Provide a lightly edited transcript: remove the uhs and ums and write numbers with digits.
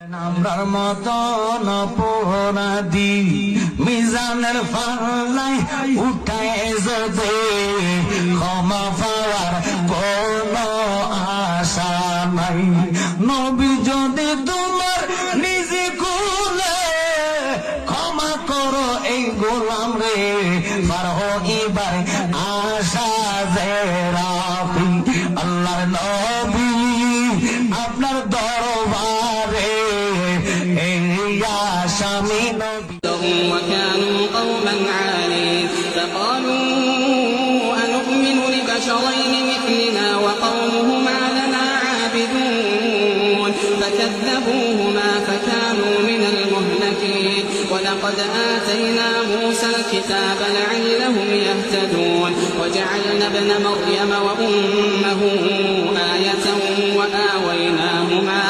আমরার মতন অপরাধী মিজানের পাল্লায় উঠায় যদি ক্ষমা পাওয়ার কোন আশা নাই। নবী যদি তোমার নিজে কুলে ক্ষমা করো এই গোলাম রে পারো এবার আশা যে রাফি। আল্লাহর নবী আপনার দরবারে স্বামী নবী وكانوا قوما عالين فقالوا أنؤمن لبشرين مثلنا وقومهما لنا عابدون فكذبوهما فكانوا من المهلكين ولقد آتينا موسى الكتاب لعلهم يهتدون وجعلنا ابن مريم وأمه آية وآويناهما